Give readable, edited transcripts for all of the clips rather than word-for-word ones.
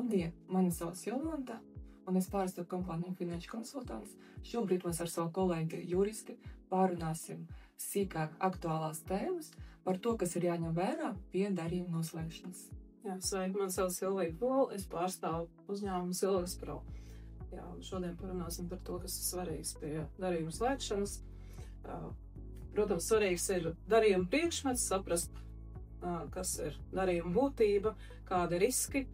Labdien, mani sauc Jolanta, un es pārstāvu kompāniju Finanšu konsultants. Šobrīd mēs ar savu kolēģi juristi pārunāsim sīkāk aktuālās tēmas par to, kas ir jāņem vērā pie darījuma noslēgšanas. Jā, sveiki, man sauc Silvija Pola, es pārstāvu uzņēmumu Silvijas Pro. Jā, šodien parunāsim par to, kas ir svarīgs pie darījuma slēgšanas. Protams, svarīgs ir darījuma priekšmets, saprast, kas ir darījuma būtība, kādi riski,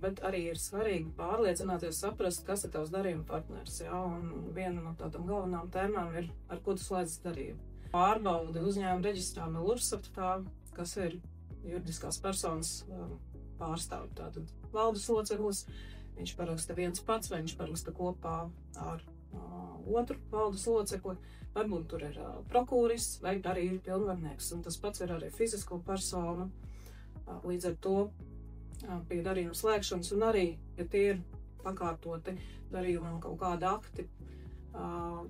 bet arī ir svarīgi pārliecināties, saprast, kas ir tavs darījuma partners. Jā, un viena no tādām galvenām tēmām ir, ar ko tu slēdz darījumu. Pārbaude uzņēmuma reģistrā Melurceptā, kas ir juridiskās personas pārstāvja, tātad valdes loceklis. Viņš paraksta viens pats, vai viņš paraksta kopā ar otru valdes locekli. Varbūt tur ir prokurors vai arī ir pilnvarnieks, un tas pats ir arī fizisko personu. Līdz ar to pie darījuma slēgšanas, un arī, ja tie ir pakārtoti darījumam kaut kādi akti,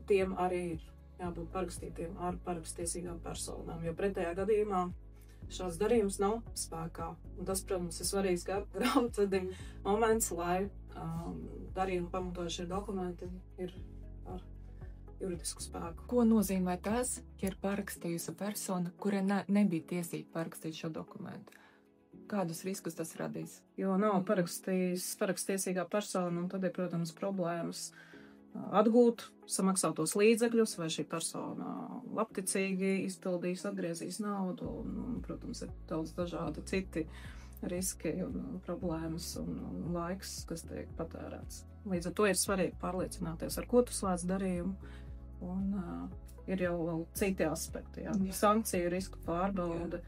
tiem arī ir jābūt parakstītiem ar parakstiesīgām personām, jo pretējā gadījumā šāds darījums nav spēkā. Un tas, protams, ir svarīgs grāmatvedim moments, lai darījuma pamatojušie dokumenti ir ar juridisku spēku. Ko nozīmē tas, ja ir parakstījusi persona, kurai nebija tiesība parakstīt šo dokumentu? Kādus riskus tas radīs? Jo nav parakstiesīgā persona, un tad ir, protams, problēmas atgūt samaksātos līdzekļus, vai šī persona labticīgi izpildīs, atgriezīs naudu, un, protams, ir daudz dažādi citi riski un problēmas un laiks, kas tiek patērēts. Līdz ar to ir svarīgi pārliecināties, ar ko tu slēdz darījumu, un ir jau vēl citi aspekti, jā. Sankciju risku pārbaude.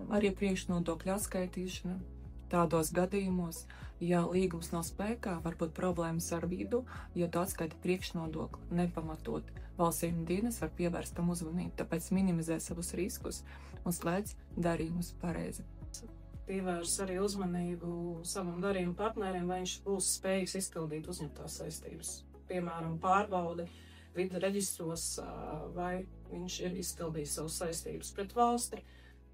Arī priekšnodokļu atskaitīšana. Tādos gadījumos, ja līgums nav spēkā, var būt problēmas ar vidu, ja tu atskaiti priekšnodokli nepamatot. Valsts ieņēmuma dienas var pievērst tam uzmanību, tāpēc minimizē savus riskus un slēdz darījumus pareizi. Pievērs arī uzmanību savam darījuma partnerim, vai viņš būs spējīgs izpildīt uzņemtās saistības. Piemēram, pārbaudi vidu reģistros, vai viņš ir izpildījis savas saistības pret valsti.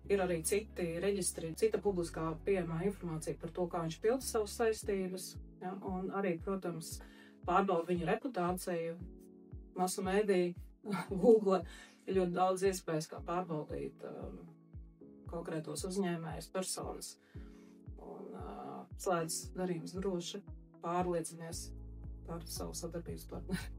Ir arī citi reģistri, cita publiskā pieejamā informācija par to, kā viņš pilda savas saistības. Ja? Un arī, protams, pārbauda viņa reputāciju. Masu mēdī, Google ir ļoti daudz iespējas, kā pārbaudīt konkrētos uzņēmējus, personas. Un slēdz darījums droši, pārliecinies par savu sadarbības partneri.